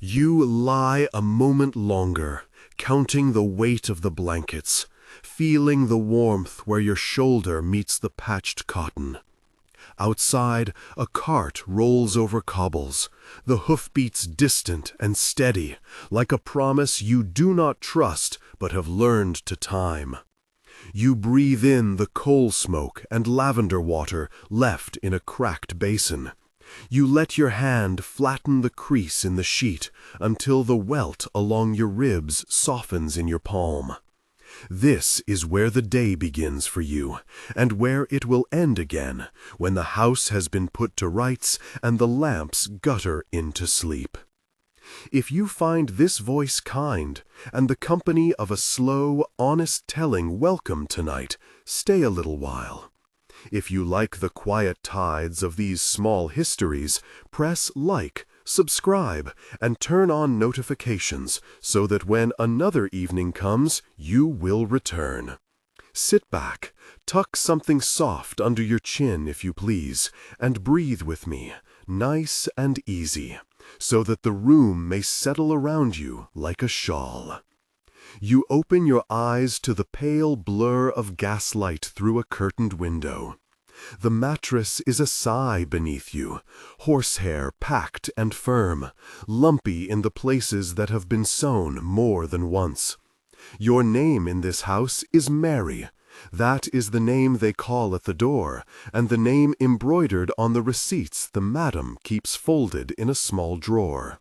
You lie a moment longer, counting the weight of the blankets, feeling the warmth where your shoulder meets the patched cotton. Outside, a cart rolls over cobbles, the hoofbeats distant and steady, like a promise you do not trust but have learned to time. You breathe in the coal smoke and lavender water left in a cracked basin. You let your hand flatten the crease in the sheet until the welt along your ribs softens in your palm. This is where the day begins for you, and where it will end again, when the house has been put to rights and the lamps gutter into sleep. If you find this voice kind, and the company of a slow, honest telling welcome tonight, stay a little while. If you like the quiet tides of these small histories, press like, subscribe, and turn on notifications so that when another evening comes, you will return. Sit back, tuck something soft under your chin if you please, and breathe with me, nice and easy, so that the room may settle around you like a shawl. You open your eyes to the pale blur of gaslight through a curtained window. The mattress is a sigh beneath you, horsehair packed and firm, lumpy in the places that have been sewn more than once. Your name in this house is Mary. That is the name they call at the door, and the name embroidered on the receipts the madam keeps folded in a small drawer.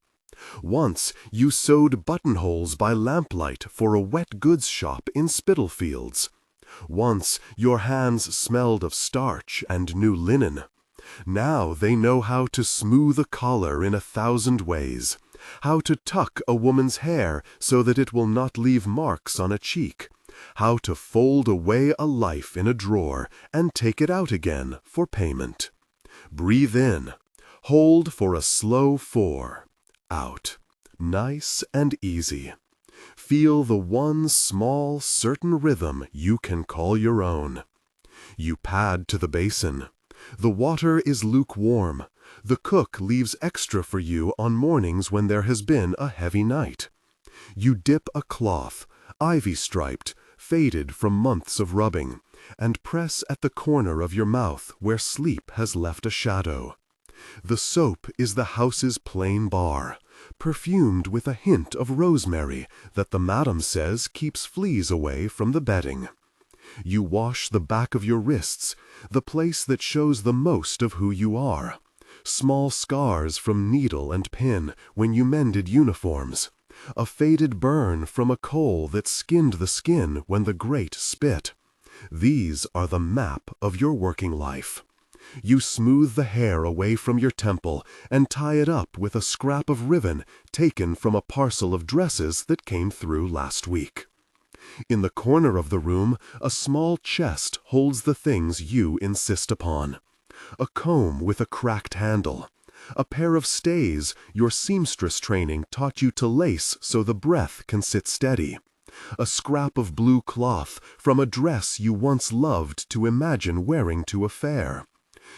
Once you sewed buttonholes by lamplight for a wet goods shop in Spitalfields. Once your hands smelled of starch and new linen. Now they know how to smooth a collar in 1,000 ways, how to tuck a woman's hair so that it will not leave marks on a cheek, how to fold away a life in a drawer and take it out again for payment. Breathe in. Hold for a slow 4. Out. Nice and easy. Feel the one small, certain rhythm you can call your own. You pad to the basin. The water is lukewarm. The cook leaves extra for you on mornings when there has been a heavy night. You dip a cloth, ivy-striped, faded from months of rubbing, and press at the corner of your mouth where sleep has left a shadow. The soap is the house's plain bar, perfumed with a hint of rosemary that the madam says keeps fleas away from the bedding. You wash the back of your wrists, the place that shows the most of who you are. Small scars from needle and pin when you mended uniforms. A faded burn from a coal that skinned the skin when the grate spit. These are the map of your working life. You smooth the hair away from your temple and tie it up with a scrap of ribbon taken from a parcel of dresses that came through last week. In the corner of the room, a small chest holds the things you insist upon. A comb with a cracked handle. A pair of stays your seamstress training taught you to lace so the breath can sit steady. A scrap of blue cloth from a dress you once loved to imagine wearing to a fair.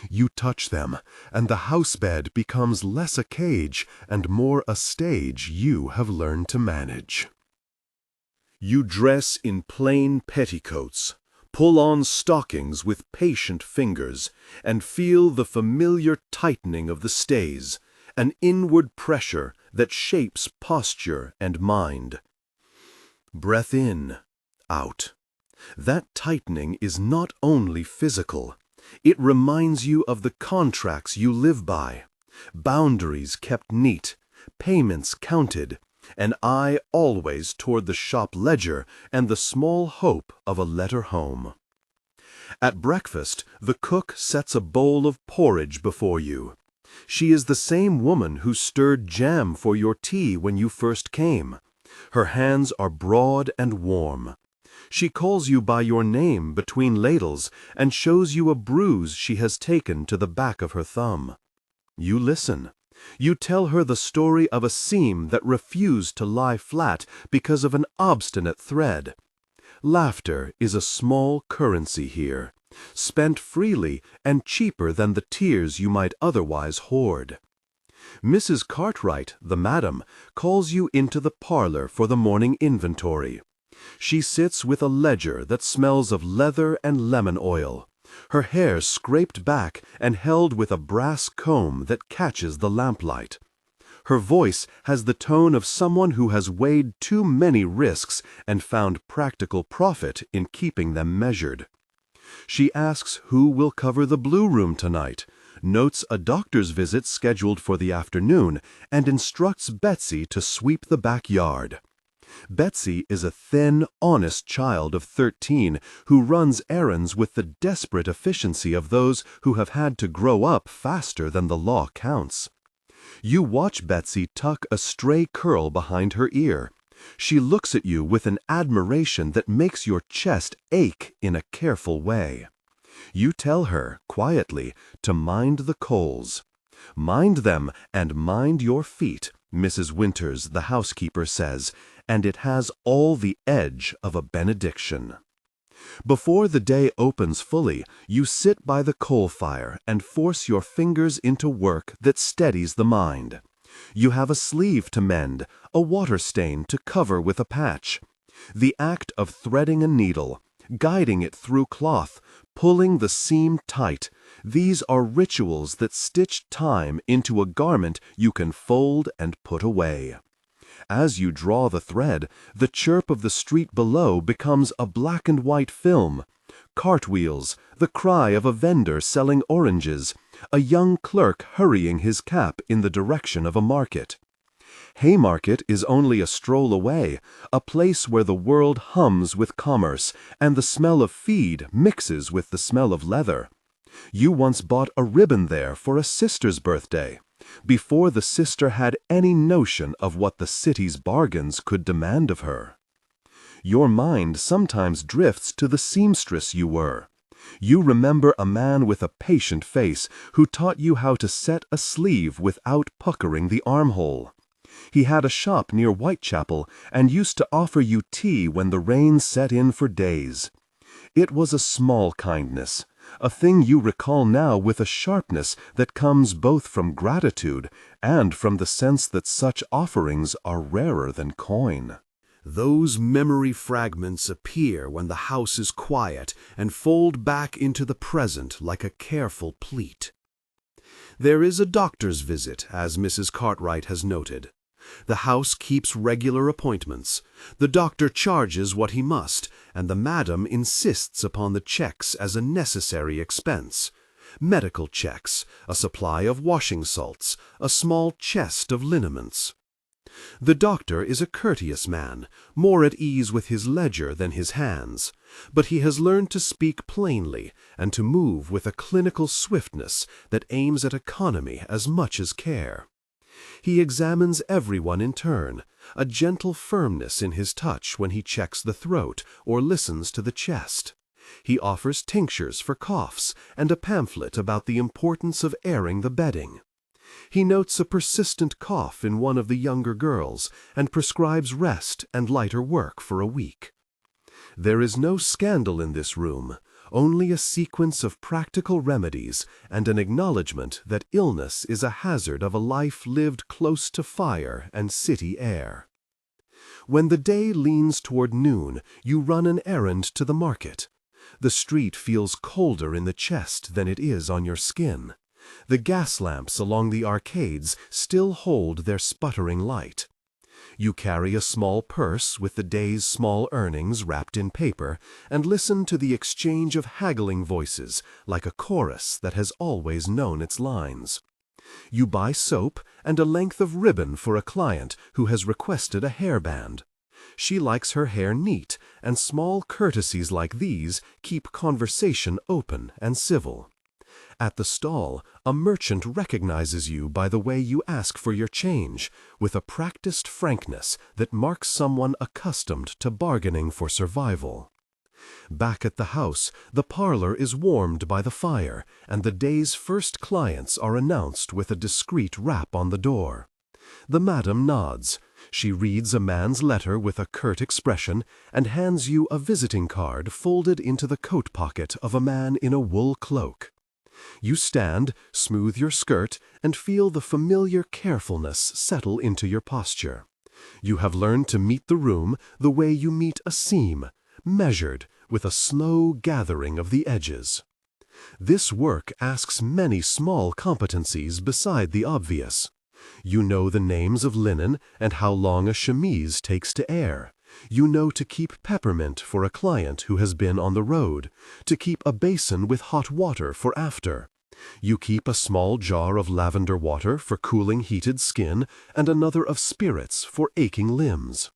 You touch them, and the housebed becomes less a cage and more a stage you have learned to manage. You dress in plain petticoats, pull on stockings with patient fingers, and feel the familiar tightening of the stays, an inward pressure that shapes posture and mind. Breath in, out. That tightening is not only physical. It reminds you of the contracts you live by, boundaries kept neat, payments counted, an eye always toward the shop ledger and the small hope of a letter home. At breakfast, the cook sets a bowl of porridge before you. She is the same woman who stirred jam for your tea when you first came. Her hands are broad and warm. She calls you by your name between ladles and shows you a bruise she has taken to the back of her thumb. You listen. You tell her the story of a seam that refused to lie flat because of an obstinate thread. Laughter is a small currency here, spent freely and cheaper than the tears you might otherwise hoard. Mrs. Cartwright, the madam, calls you into the parlor for the morning inventory. She sits with a ledger that smells of leather and lemon oil, her hair scraped back and held with a brass comb that catches the lamplight. Her voice has the tone of someone who has weighed too many risks and found practical profit in keeping them measured. She asks who will cover the blue room tonight, notes a doctor's visit scheduled for the afternoon, and instructs Betsy to sweep the backyard. Betsy is a thin, honest child of 13 who runs errands with the desperate efficiency of those who have had to grow up faster than the law counts. You watch Betsy tuck a stray curl behind her ear. She looks at you with an admiration that makes your chest ache in a careful way. You tell her, quietly, to mind the coals. Mind them and mind your feet, Mrs. Winters, the housekeeper, says, and it has all the edge of a benediction. Before the day opens fully, you sit by the coal fire and force your fingers into work that steadies the mind. You have a sleeve to mend, a water stain to cover with a patch. The act of threading a needle, guiding it through cloth, pulling the seam tight, these are rituals that stitch time into a garment you can fold and put away. As you draw the thread, the chirp of the street below becomes a black and white film. Cartwheels, the cry of a vendor selling oranges, a young clerk hurrying his cap in the direction of a market. Haymarket is only a stroll away, a place where the world hums with commerce, and the smell of feed mixes with the smell of leather. You once bought a ribbon there for a sister's birthday, before the sister had any notion of what the city's bargains could demand of her. Your mind sometimes drifts to the seamstress you were. You remember a man with a patient face who taught you how to set a sleeve without puckering the armhole. He had a shop near Whitechapel and used to offer you tea when the rain set in for days. It was a small kindness, a thing you recall now with a sharpness that comes both from gratitude and from the sense that such offerings are rarer than coin. Those memory fragments appear when the house is quiet and fold back into the present like a careful pleat. There is a doctor's visit, as Mrs. Cartwright has noted. The house keeps regular appointments. The doctor charges what he must, and the madam insists upon the checks as a necessary expense. Medical checks, a supply of washing salts, a small chest of liniments. The doctor is a courteous man, more at ease with his ledger than his hands, but he has learned to speak plainly and to move with a clinical swiftness that aims at economy as much as care. He examines everyone in turn, a gentle firmness in his touch when he checks the throat or listens to the chest. He offers tinctures for coughs and a pamphlet about the importance of airing the bedding. He notes a persistent cough in one of the younger girls and prescribes rest and lighter work for a week. There is no scandal in this room, only a sequence of practical remedies and an acknowledgement that illness is a hazard of a life lived close to fire and city air. When the day leans toward noon, you run an errand to the market. The street feels colder in the chest than it is on your skin. The gas lamps along the arcades still hold their sputtering light. You carry a small purse with the day's small earnings wrapped in paper and listen to the exchange of haggling voices like a chorus that has always known its lines. You buy soap and a length of ribbon for a client who has requested a hairband. She likes her hair neat, and small courtesies like these keep conversation open and civil. At the stall, a merchant recognizes you by the way you ask for your change, with a practiced frankness that marks someone accustomed to bargaining for survival. Back at the house, the parlor is warmed by the fire, and the day's first clients are announced with a discreet rap on the door. The madam nods. She reads a man's letter with a curt expression and hands you a visiting card folded into the coat pocket of a man in a wool cloak. You stand, smooth your skirt, and feel the familiar carefulness settle into your posture. You have learned to meet the room the way you meet a seam, measured, with a slow gathering of the edges. This work asks many small competencies beside the obvious. You know the names of linen and how long a chemise takes to air. You know to keep peppermint for a client who has been on the road, to keep a basin with hot water for after. You keep a small jar of lavender water for cooling heated skin and another of spirits for aching limbs.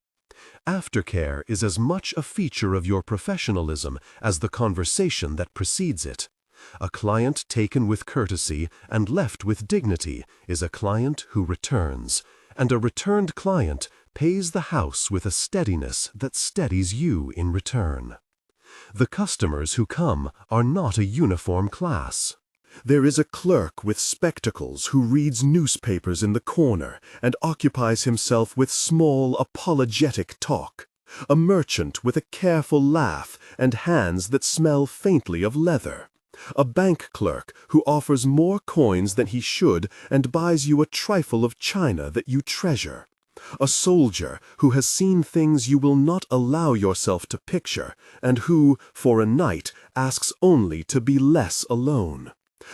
Aftercare is as much a feature of your professionalism as the conversation that precedes it. A client taken with courtesy and left with dignity is a client who returns, and a returned client pays the house with a steadiness that steadies you in return. The customers who come are not a uniform class. There is a clerk with spectacles who reads newspapers in the corner and occupies himself with small apologetic talk, a merchant with a careful laugh and hands that smell faintly of leather, a bank clerk who offers more coins than he should and buys you a trifle of china that you treasure, a soldier who has seen things you will not allow yourself to picture and who, for a night, asks only to be less alone.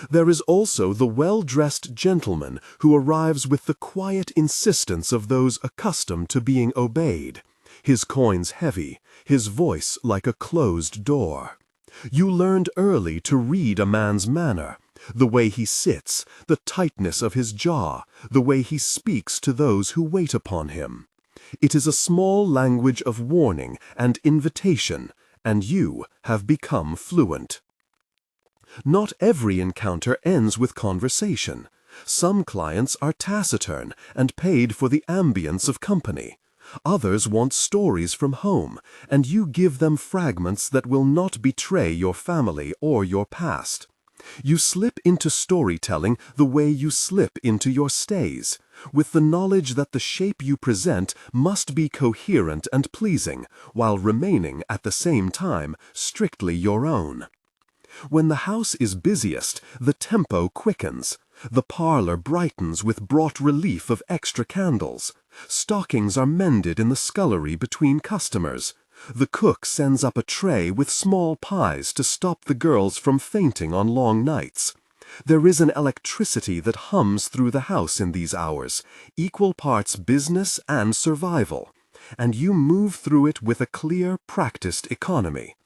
There is also the well-dressed gentleman who arrives with the quiet insistence of those accustomed to being obeyed, his coins heavy, his voice like a closed door. You learned early to read a man's manner, the way he sits, the tightness of his jaw, the way he speaks to those who wait upon him. It is a small language of warning and invitation, and you have become fluent. Not every encounter ends with conversation. Some clients are taciturn and paid for the ambience of company. Others want stories from home, and you give them fragments that will not betray your family or your past. You slip into storytelling the way you slip into your stays, with the knowledge that the shape you present must be coherent and pleasing, while remaining at the same time strictly your own. When the house is busiest, the tempo quickens. The parlor brightens with brought relief of extra candles. Stockings are mended in the scullery between customers. The cook sends up a tray with small pies to stop the girls from fainting on long nights. There is an electricity that hums through the house in these hours, equal parts business and survival, and you move through it with a clear, practiced economy.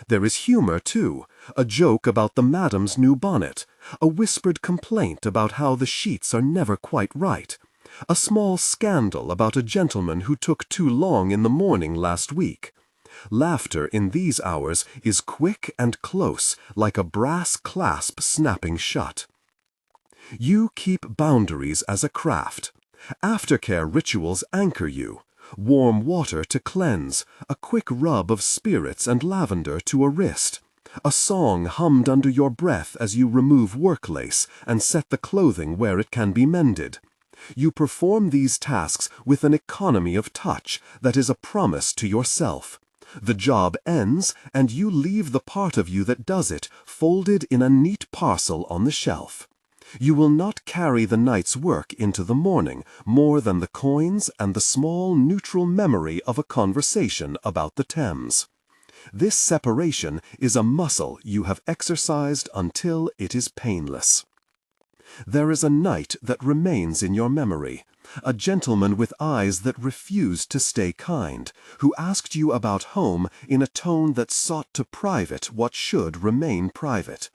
There is humor, too, a joke about the madam's new bonnet, a whispered complaint about how the sheets are never quite right, a small scandal about a gentleman who took too long in the morning last week. Laughter in these hours is quick and close, like a brass clasp snapping shut. You keep boundaries as a craft. Aftercare rituals anchor you. Warm water to cleanse, a quick rub of spirits and lavender to a wrist, a song hummed under your breath as you remove work lace and set the clothing where it can be mended. You perform these tasks with an economy of touch that is a promise to yourself. The job ends, and you leave the part of you that does it folded in a neat parcel on the shelf. You will not carry the night's work into the morning more than the coins and the small neutral memory of a conversation about the Thames. This separation is a muscle you have exercised until it is painless. There is a night that remains in your memory, a gentleman with eyes that refused to stay kind, who asked you about home in a tone that sought to private what should remain private.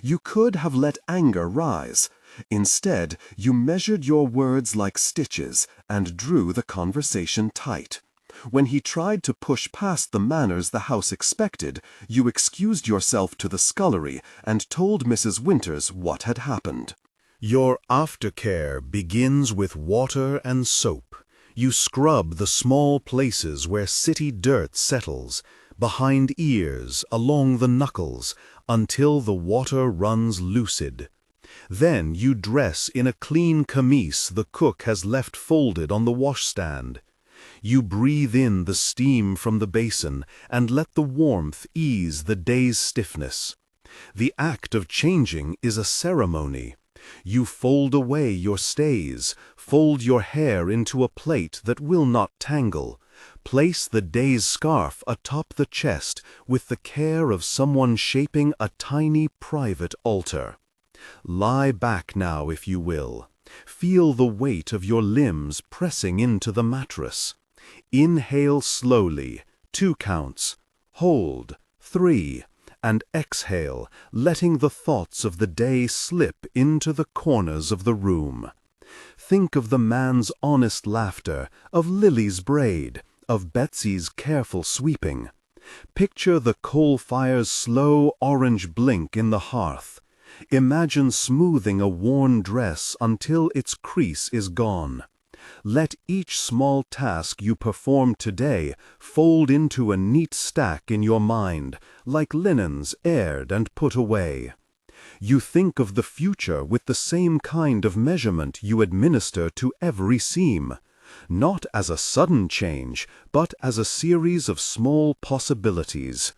You could have let anger rise. Instead, you measured your words like stitches and drew the conversation tight. When he tried to push past the manners the house expected, you excused yourself to the scullery and told Mrs. Winters what had happened. Your aftercare begins with water and soap. You scrub the small places where city dirt settles, behind ears, along the knuckles, until the water runs lucid. Then you dress in a clean camise the cook has left folded on the washstand. You breathe in the steam from the basin and let the warmth ease the day's stiffness. The act of changing is a ceremony. You fold away your stays, fold your hair into a plait that will not tangle, place the day's scarf atop the chest with the care of someone shaping a tiny private altar. Lie back now if you will. Feel the weight of your limbs pressing into the mattress. Inhale slowly, 2 counts. Hold, 3. And exhale, letting the thoughts of the day slip into the corners of the room. Think of the man's honest laughter, of Lily's braid, of Betsy's careful sweeping. Picture the coal fire's slow orange blink in the hearth. Imagine smoothing a worn dress until its crease is gone. Let each small task you perform today fold into a neat stack in your mind, like linens aired and put away. You think of the future with the same kind of measurement you administer to every seam, not as a sudden change, but as a series of small possibilities.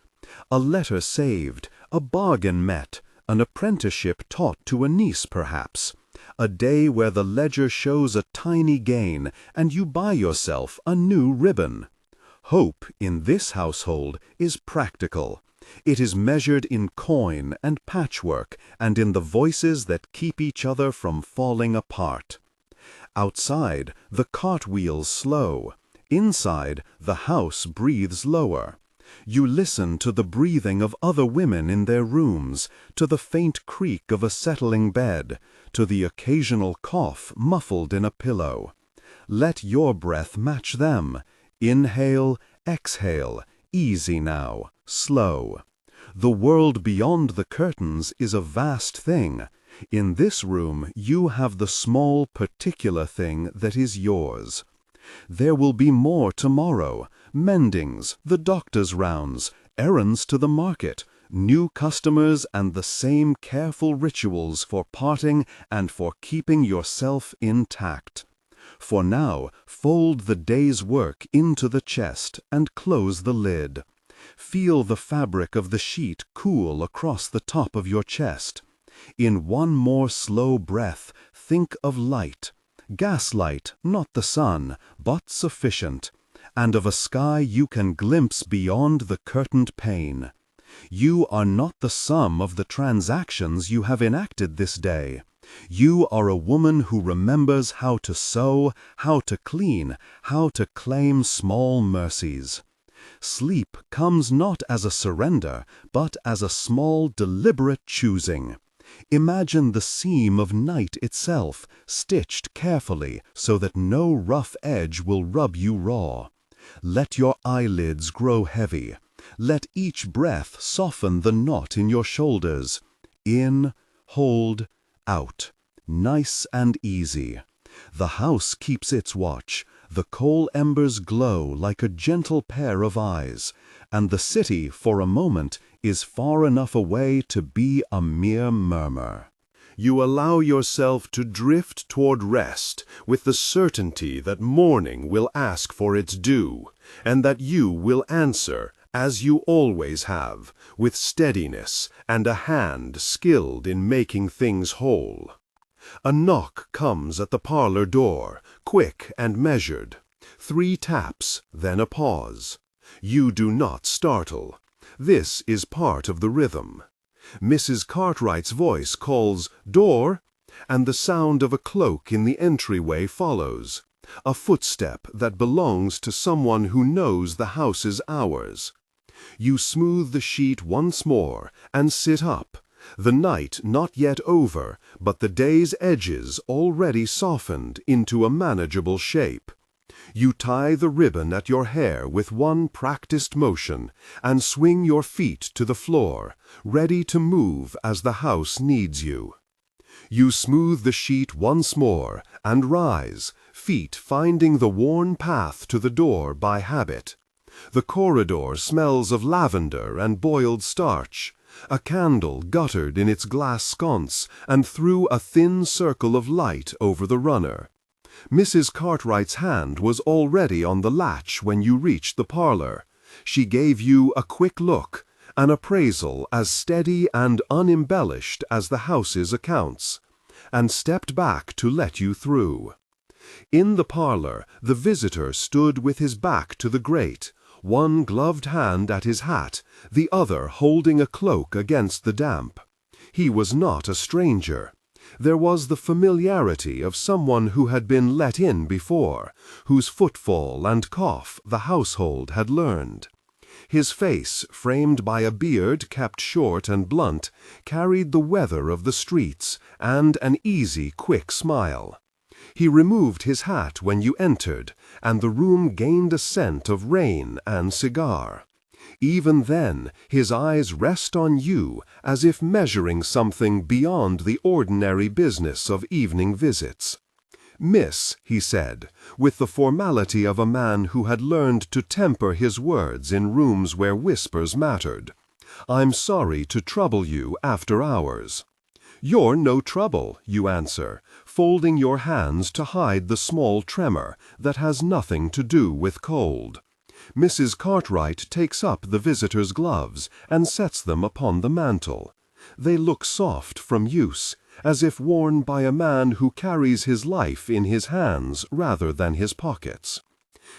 A letter saved, a bargain met, an apprenticeship taught to a niece perhaps. A day where the ledger shows a tiny gain and you buy yourself a new ribbon. Hope in this household is practical. It is measured in coin and patchwork and in the voices that keep each other from falling apart. Outside, the cartwheels slow. Inside, the house breathes lower. You listen to the breathing of other women in their rooms, to the faint creak of a settling bed, to the occasional cough muffled in a pillow. Let your breath match them. Inhale, exhale, easy now, slow. The world beyond the curtains is a vast thing. In this room you have the small particular thing that is yours. There will be more tomorrow, mendings, the doctor's rounds, errands to the market, new customers and the same careful rituals for parting and for keeping yourself intact. For now, fold the day's work into the chest and close the lid. Feel the fabric of the sheet cool across the top of your chest. In one more slow breath, think of light. Gaslight, not the sun, but sufficient, and of a sky you can glimpse beyond the curtained pane. You are not the sum of the transactions you have enacted this day. You are a woman who remembers how to sew, how to clean, how to claim small mercies. Sleep comes not as a surrender, but as a small, deliberate choosing. Imagine the seam of night itself, stitched carefully so that no rough edge will rub you raw. Let your eyelids grow heavy. Let each breath soften the knot in your shoulders. In, hold, out. Nice and easy. The house keeps its watch. The coal embers glow like a gentle pair of eyes, and the city, for a moment, is far enough away to be a mere murmur. You allow yourself to drift toward rest with the certainty that morning will ask for its due, and that you will answer, as you always have, with steadiness and a hand skilled in making things whole. A knock comes at the parlor door, quick and measured. 3 taps, then a pause. You do not startle. This is part of the rhythm. Mrs. Cartwright's voice calls, "Door," and the sound of a cloak in the entryway follows, a footstep that belongs to someone who knows the house's hours. You smooth the sheet once more and sit up, the night not yet over, but the day's edges already softened into a manageable shape. You tie the ribbon at your hair with one practiced motion and swing your feet to the floor, ready to move as the house needs you. You smooth the sheet once more and rise, feet finding the worn path to the door by habit. The corridor smells of lavender and boiled starch. A candle guttered in its glass sconce and threw a thin circle of light over the runner. Mrs. Cartwright's hand was already on the latch when you reached the parlor. She gave you a quick look, an appraisal as steady and unembellished as the house's accounts, and stepped back to let you through. In the parlor, the visitor stood with his back to the grate, one gloved hand at his hat, the other holding a cloak against the damp. He was not a stranger. There was the familiarity of someone who had been let in before, whose footfall and cough the household had learned. His face, framed by a beard kept short and blunt, carried the weather of the streets and an easy, quick smile. He removed his hat when you entered, and the room gained a scent of rain and cigar. Even then, his eyes rest on you as if measuring something beyond the ordinary business of evening visits. "Miss," he said, with the formality of a man who had learned to temper his words in rooms where whispers mattered, "I'm sorry to trouble you after hours." "You're no trouble," you answer, folding your hands to hide the small tremor that has nothing to do with cold. Mrs. Cartwright takes up the visitor's gloves and sets them upon the mantel. They look soft from use, as if worn by a man who carries his life in his hands rather than his pockets.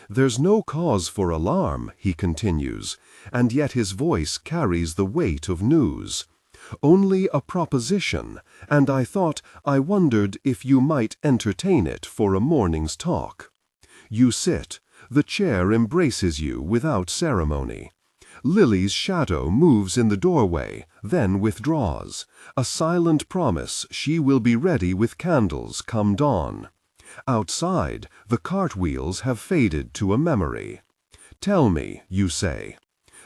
"There's no cause for alarm," he continues, and yet his voice carries the weight of news. "Only a proposition, and I wondered if you might entertain it for a morning's talk." You sit. The chair embraces you without ceremony. Lily's shadow moves in the doorway, then withdraws, a silent promise she will be ready with candles come dawn. Outside, the cartwheels have faded to a memory. "Tell me," you say.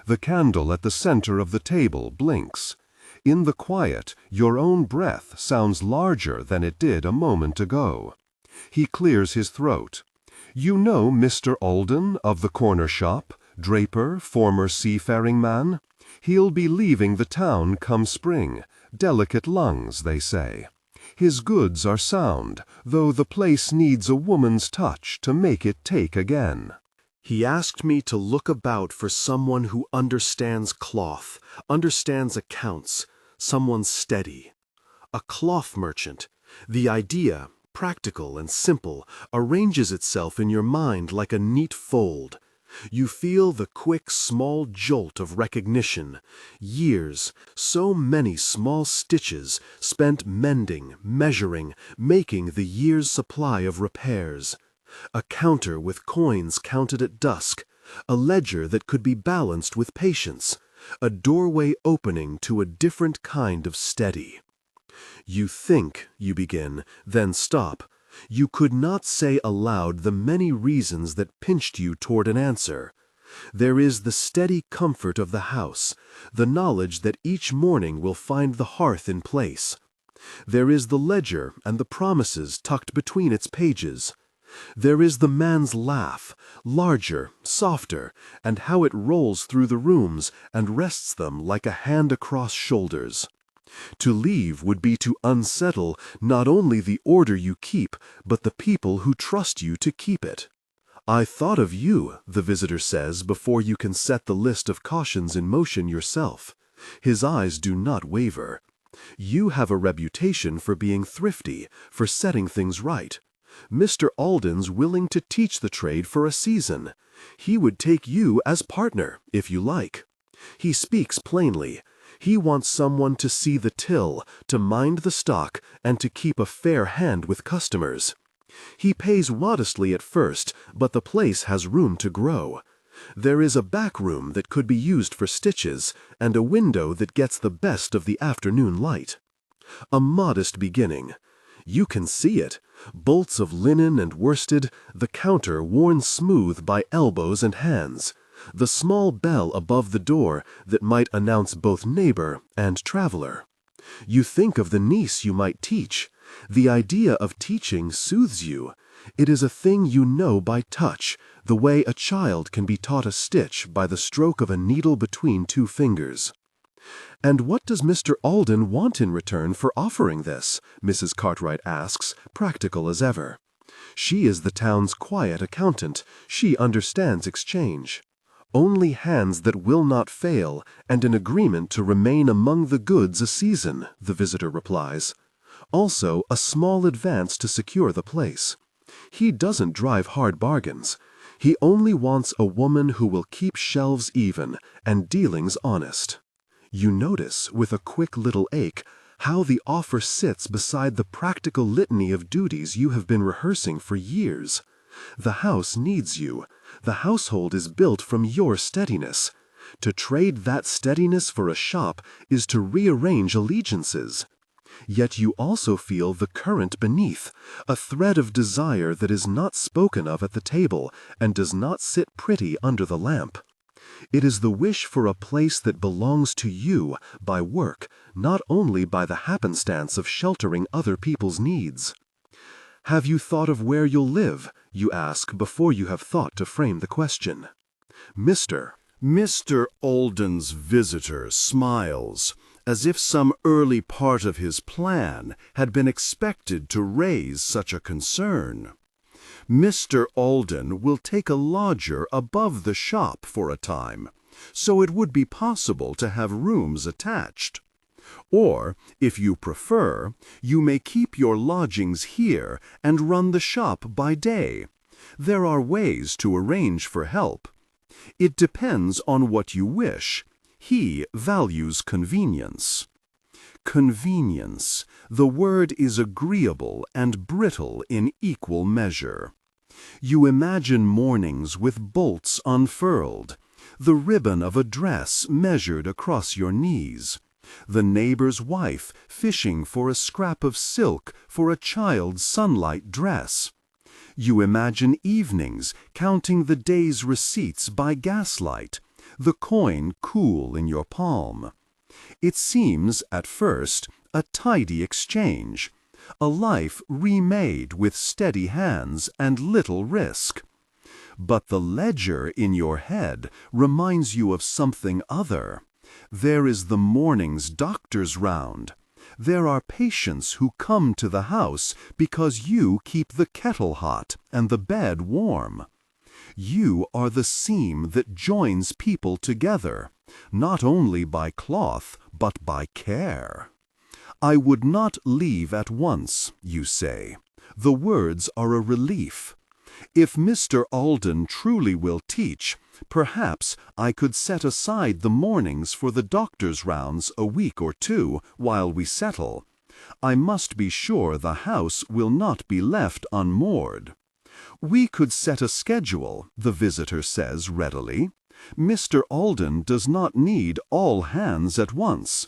The candle at the center of the table blinks. In the quiet, your own breath sounds larger than it did a moment ago. He clears his throat. "You know Mr. Alden of the corner shop, draper, former seafaring man? He'll be leaving the town come spring. Delicate lungs, they say. His goods are sound, though the place needs a woman's touch to make it take again." He asked me to look about for someone who understands cloth, understands accounts, someone steady. A cloth merchant. The idea, practical and simple, arranges itself in your mind like a neat fold. You feel the quick, small jolt of recognition. Years, so many small stitches, spent mending, measuring, making the year's supply of repairs. A counter with coins counted at dusk. A ledger that could be balanced with patience. A doorway opening to a different kind of steady. You think, you begin, then stop. You could not say aloud the many reasons that pinched you toward an answer. There is the steady comfort of the house, the knowledge that each morning will find the hearth in place. There is the ledger and the promises tucked between its pages. There is the man's laugh, larger, softer, and how it rolls through the rooms and rests them like a hand across shoulders. To leave would be to unsettle not only the order you keep, but the people who trust you to keep it. "I thought of you," the visitor says before you can set the list of cautions in motion yourself. His eyes do not waver. You have a reputation for being thrifty, for setting things right. Mr. Alden's willing to teach the trade for a season. He would take you as partner, if you like. He speaks plainly. He wants someone to see the till, to mind the stock, and to keep a fair hand with customers. He pays modestly at first, but the place has room to grow. There is a back room that could be used for stitches, and a window that gets the best of the afternoon light. A modest beginning. You can see it. Bolts of linen and worsted, the counter worn smooth by elbows and hands. The small bell above the door that might announce both neighbor and traveler. You think of the niece you might teach. The idea of teaching soothes you. It is a thing you know by touch, the way a child can be taught a stitch by the stroke of a needle between two fingers. "And what does Mr. Alden want in return for offering this?" Mrs. Cartwright asks, practical as ever. She is the town's quiet accountant. She understands exchange. Only hands that will not fail, and an agreement to remain among the goods a season, the visitor replies. Also, a small advance to secure the place. He doesn't drive hard bargains. He only wants a woman who will keep shelves even and dealings honest. You notice, with a quick little ache, how the offer sits beside the practical litany of duties you have been rehearsing for years. The house needs you. The household is built from your steadiness. To trade that steadiness for a shop is to rearrange allegiances. Yet you also feel the current beneath, a thread of desire that is not spoken of at the table and does not sit pretty under the lamp. It is the wish for a place that belongs to you by work, not only by the happenstance of sheltering other people's needs. Have you thought of where you'll live? You ask before you have thought to frame the question. Mr. Alden's visitor smiles, as if some early part of his plan had been expected to raise such a concern. Mr. Alden will take a lodger above the shop for a time, so it would be possible to have rooms attached. Or, if you prefer, you may keep your lodgings here and run the shop by day. There are ways to arrange for help. It depends on what you wish. He values convenience. Convenience. The word is agreeable and brittle in equal measure. You imagine mornings with bolts unfurled, the ribbon of a dress measured across your knees, the neighbor's wife fishing for a scrap of silk for a child's sunlight dress. You imagine evenings counting the day's receipts by gaslight, the coin cool in your palm. It seems, at first, a tidy exchange, a life remade with steady hands and little risk. But the ledger in your head reminds you of something other. There is the morning's doctor's round. There are patients who come to the house because you keep the kettle hot and the bed warm. You are the seam that joins people together, not only by cloth, but by care. I would not leave at once, you say. The words are a relief. If Mr. Alden truly will teach, perhaps I could set aside the mornings for the doctor's rounds a week or two while we settle. I must be sure the house will not be left unmoored. We could set a schedule, the visitor says readily. Mr. Alden does not need all hands at once.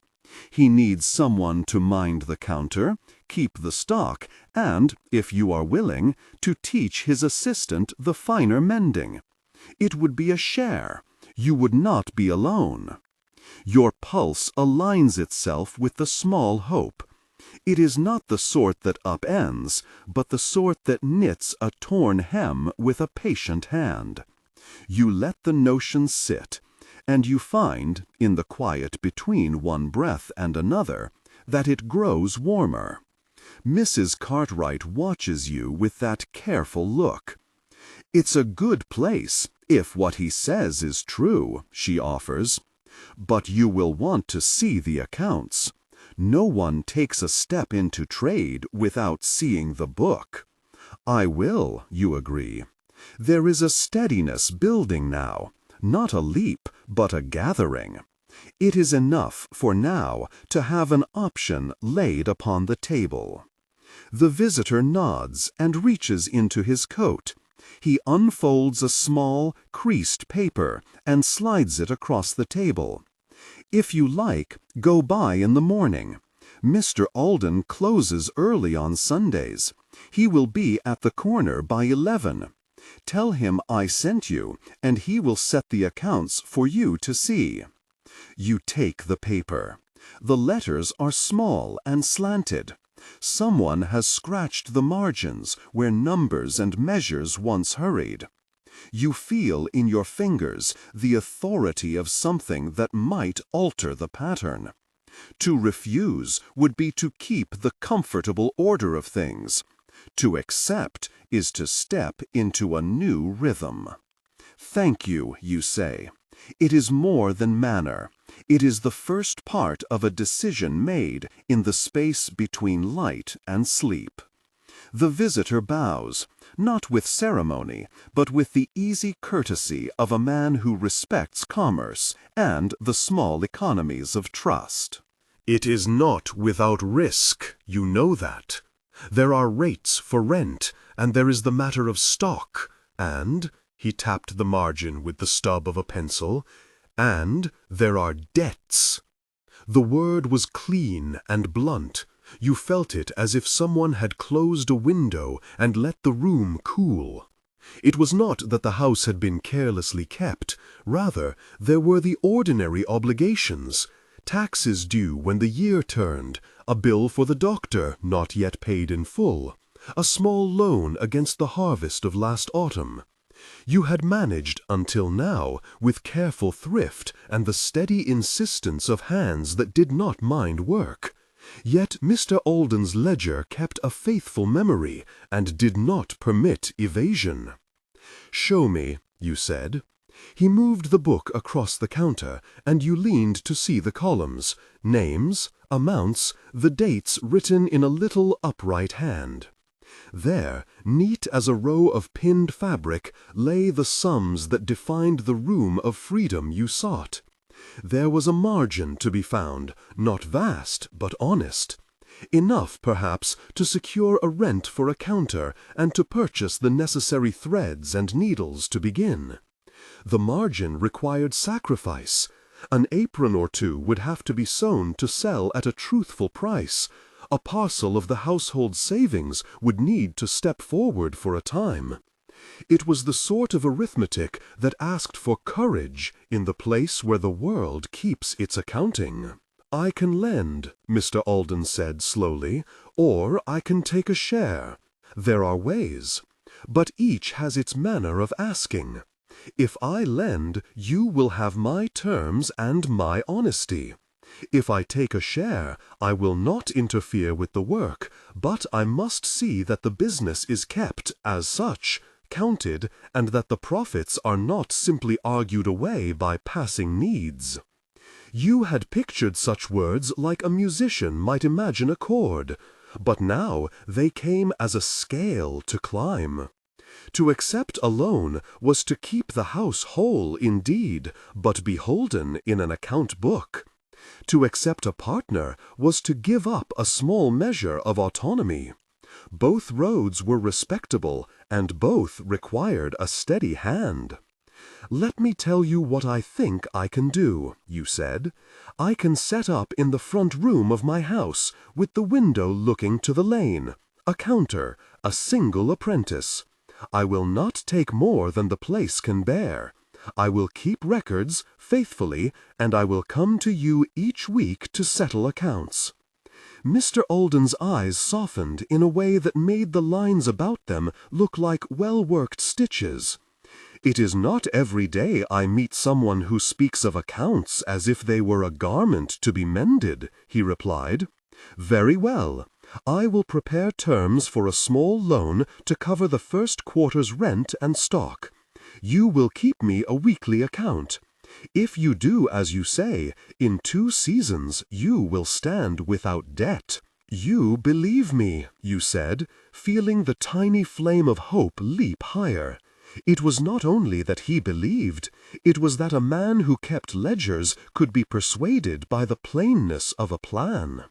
He needs someone to mind the counter, keep the stock, and, if you are willing, to teach his assistant the finer mending. It would be a share. You would not be alone. Your pulse aligns itself with the small hope. It is not the sort that upends, but the sort that knits a torn hem with a patient hand. You let the notion sit, and you find, in the quiet between one breath and another, that it grows warmer. Mrs. Cartwright watches you with that careful look. It's a good place, if what he says is true, she offers. But you will want to see the accounts. No one takes a step into trade without seeing the book. I will, you agree. There is a steadiness building now, not a leap, but a gathering. It is enough for now to have an option laid upon the table. The visitor nods and reaches into his coat. He unfolds a small, creased paper and slides it across the table. If you like, go by in the morning. Mr. Alden closes early on Sundays. He will be at the corner by 11. Tell him I sent you, and he will set the accounts for you to see. You take the paper. The letters are small and slanted. Someone has scratched the margins where numbers and measures once hurried. You feel in your fingers the authority of something that might alter the pattern. To refuse would be to keep the comfortable order of things. To accept is to step into a new rhythm. Thank you, you say. It is more than manner. It is the first part of a decision made in the space between light and sleep. The visitor bows, not with ceremony, but with the easy courtesy of a man who respects commerce and the small economies of trust. It is not without risk, you know that. There are rates for rent, and there is the matter of stock, and, he tapped the margin with the stub of a pencil, and there are debts. The word was clean and blunt. You felt it as if someone had closed a window and let the room cool. It was not that the house had been carelessly kept. Rather, there were the ordinary obligations. Taxes due when the year turned, a bill for the doctor not yet paid in full, a small loan against the harvest of last autumn. You had managed until now with careful thrift and the steady insistence of hands that did not mind work. Yet Mr. Alden's ledger kept a faithful memory and did not permit evasion. "Show me," you said. He moved the book across the counter, and you leaned to see the columns, names, amounts, the dates written in a little upright hand. There, neat as a row of pinned fabric, lay the sums that defined the room of freedom you sought. There was a margin to be found, not vast, but honest. Enough, perhaps, to secure a rent for a counter and to purchase the necessary threads and needles to begin. The margin required sacrifice. An apron or two would have to be sewn to sell at a truthful price. A parcel of the household savings would need to step forward for a time. It was the sort of arithmetic that asked for courage in the place where the world keeps its accounting. "I can lend," Mr. Alden said slowly, "or I can take a share. There are ways. But each has its manner of asking. If I lend, you will have my terms and my honesty. If I take a share, I will not interfere with the work, but I must see that the business is kept, as such, counted, and that the profits are not simply argued away by passing needs." You had pictured such words like a musician might imagine a chord, but now they came as a scale to climb. To accept a loan was to keep the house whole indeed, but beholden in an account book. To accept a partner was to give up a small measure of autonomy. Both roads were respectable, and both required a steady hand. "Let me tell you what I think I can do," you said. "I can set up in the front room of my house, with the window looking to the lane, a counter, a single apprentice. I will not take more than the place can bear. I will keep records faithfully, and I will come to you each week to settle accounts." Mr. Alden's eyes softened in a way that made the lines about them look like well-worked stitches. "It is not every day I meet someone who speaks of accounts as if they were a garment to be mended," he replied. "Very well. I will prepare terms for a small loan to cover the first quarter's rent and stock. You will keep me a weekly account. If you do as you say, in 2 seasons you will stand without debt." "You believe me," you said, feeling the tiny flame of hope leap higher. It was not only that he believed, it was that a man who kept ledgers could be persuaded by the plainness of a plan.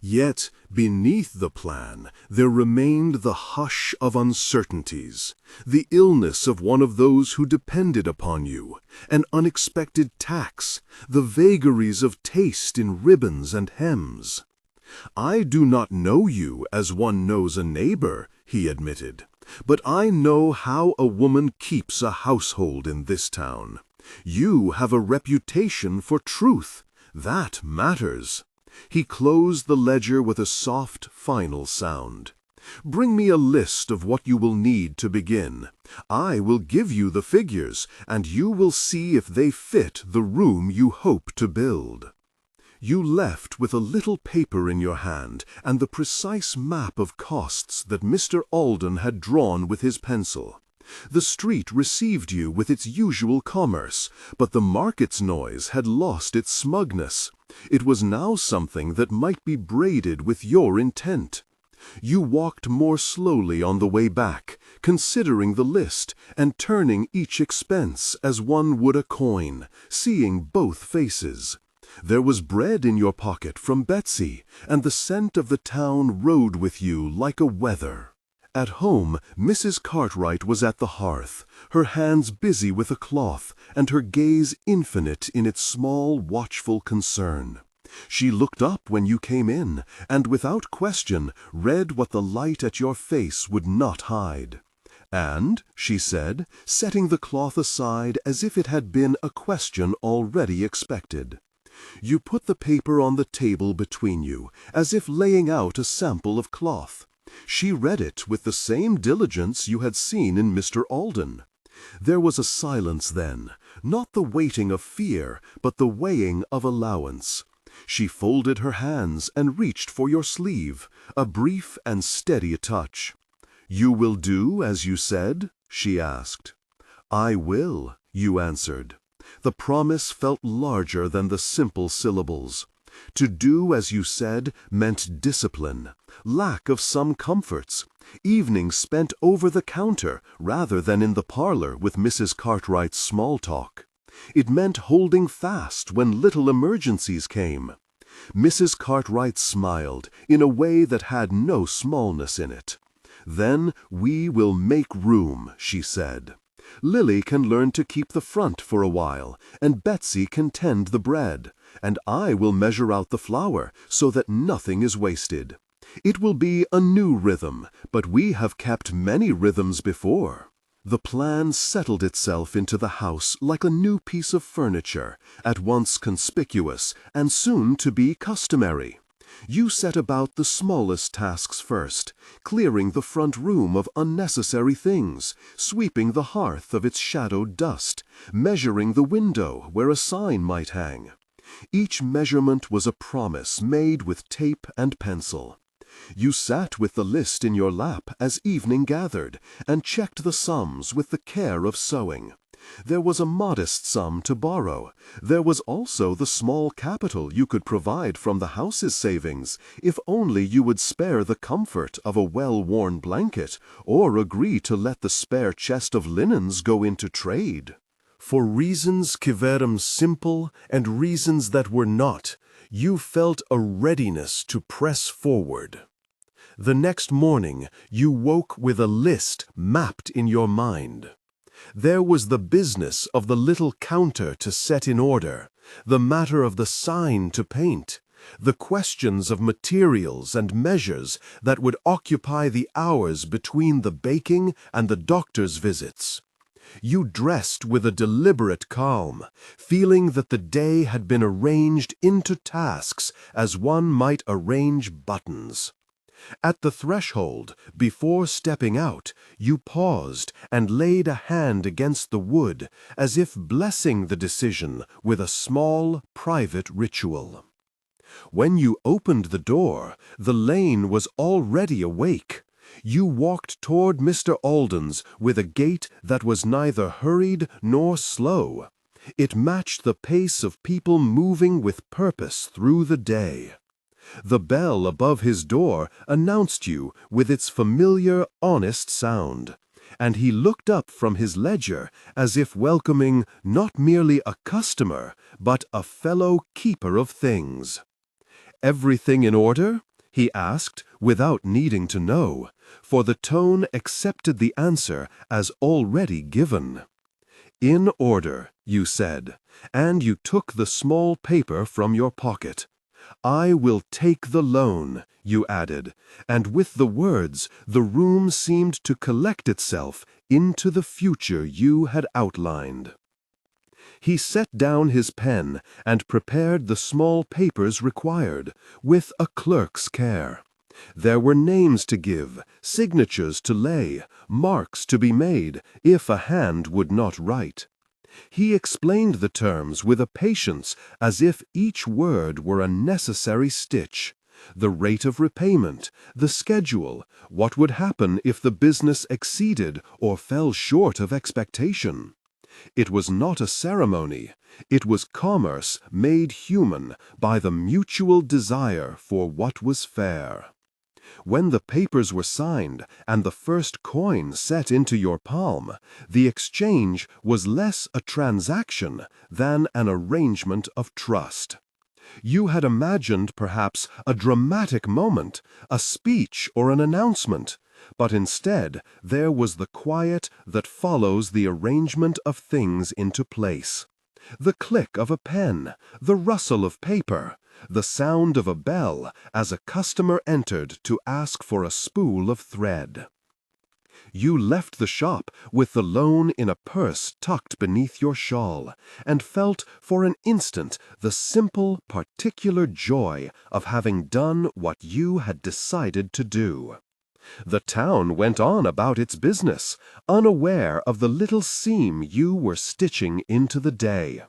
Yet, beneath the plan, there remained the hush of uncertainties, the illness of one of those who depended upon you, an unexpected tax, the vagaries of taste in ribbons and hems. "I do not know you as one knows a neighbor," he admitted, "but I know how a woman keeps a household in this town. You have a reputation for truth. That matters." He closed the ledger with a soft, final sound. "Bring me a list of what you will need to begin. I will give you the figures, and you will see if they fit the room you hope to build." You left with a little paper in your hand and the precise map of costs that Mr. Alden had drawn with his pencil. The street received you with its usual commerce, but the market's noise had lost its smugness. It was now something that might be braided with your intent. You walked more slowly on the way back, considering the list and turning each expense as one would a coin, seeing both faces. There was bread in your pocket from Betsy, and the scent of the town rode with you like a weather. At home, Mrs. Cartwright was at the hearth, her hands busy with a cloth, and her gaze infinite in its small, watchful concern. She looked up when you came in, and without question read what the light at your face would not hide. And, she said, setting the cloth aside as if it had been a question already expected. You put the paper on the table between you, as if laying out a sample of cloth. She read it with the same diligence you had seen in Mr. Alden. There was a silence then, not the waiting of fear, but the weighing of allowance. She folded her hands and reached for your sleeve, a brief and steady touch. "You will do as you said?" she asked. "I will," you answered. The promise felt larger than the simple syllables. To do as you said meant discipline, lack of some comforts, evenings spent over the counter rather than in the parlor with Mrs. Cartwright's small talk. It meant holding fast when little emergencies came. Mrs. Cartwright smiled in a way that had no smallness in it. "Then we will make room," she said. "Lily can learn to keep the front for a while, and Betsy can tend the bread, and I will measure out the flour so that nothing is wasted. It will be a new rhythm, but we have kept many rhythms before." The plan settled itself into the house like a new piece of furniture, at once conspicuous and soon to be customary. You set about the smallest tasks first, clearing the front room of unnecessary things, sweeping the hearth of its shadowed dust, measuring the window where a sign might hang. Each measurement was a promise made with tape and pencil. You sat with the list in your lap as evening gathered, and checked the sums with the care of sewing. There was a modest sum to borrow. There was also the small capital you could provide from the house's savings, if only you would spare the comfort of a well-worn blanket, or agree to let the spare chest of linens go into trade. For reasons Kiverum simple and reasons that were not, you felt a readiness to press forward. The next morning you woke with a list mapped in your mind. There was the business of the little counter to set in order, the matter of the sign to paint, the questions of materials and measures that would occupy the hours between the baking and the doctor's visits. You dressed with a deliberate calm, feeling that the day had been arranged into tasks as one might arrange buttons. At the threshold, before stepping out, you paused and laid a hand against the wood, as if blessing the decision with a small, private ritual. When you opened the door, the lane was already awake. You walked toward Mr. Alden's with a gait that was neither hurried nor slow. It matched the pace of people moving with purpose through the day. The bell above his door announced you with its familiar, honest sound, and he looked up from his ledger as if welcoming not merely a customer, but a fellow keeper of things. "Everything in order?" he asked, without needing to know, for the tone accepted the answer as already given. "In order," you said, and you took the small paper from your pocket. "I will take the loan," you added, and with the words the room seemed to collect itself into the future you had outlined. He set down his pen and prepared the small papers required, with a clerk's care. There were names to give, signatures to lay, marks to be made, if a hand would not write. He explained the terms with a patience as if each word were a necessary stitch, The rate of repayment, the schedule, what would happen if the business exceeded or fell short of expectation. It was not a ceremony, it was commerce made human by the mutual desire for what was fair. When the papers were signed and the first coin set into your palm, the exchange was less a transaction than an arrangement of trust. You had imagined, perhaps, a dramatic moment, a speech or an announcement, but instead there was the quiet that follows the arrangement of things into place. The click of a pen, the rustle of paper, the sound of a bell as a customer entered to ask for a spool of thread. You left the shop with the loan in a purse tucked beneath your shawl, and felt for an instant the simple, particular joy of having done what you had decided to do. The town went on about its business, unaware of the little seam you were stitching into the day.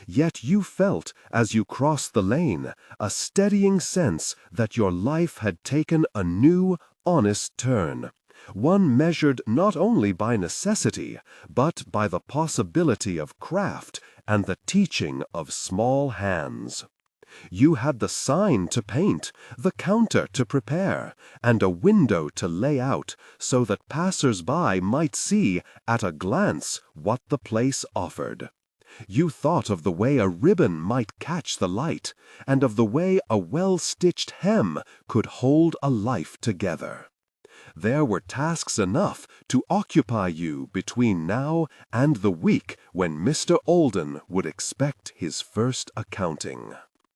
Yet you felt, as you crossed the lane, a steadying sense that your life had taken a new, honest turn, one measured not only by necessity, but by the possibility of craft and the teaching of small hands. You had the sign to paint, the counter to prepare, and a window to lay out so that passers-by might see at a glance what the place offered. You thought of the way a ribbon might catch the light, and of the way a well-stitched hem could hold a life together. There were tasks enough to occupy you between now and the week when Mr. Olden would expect his first accounting.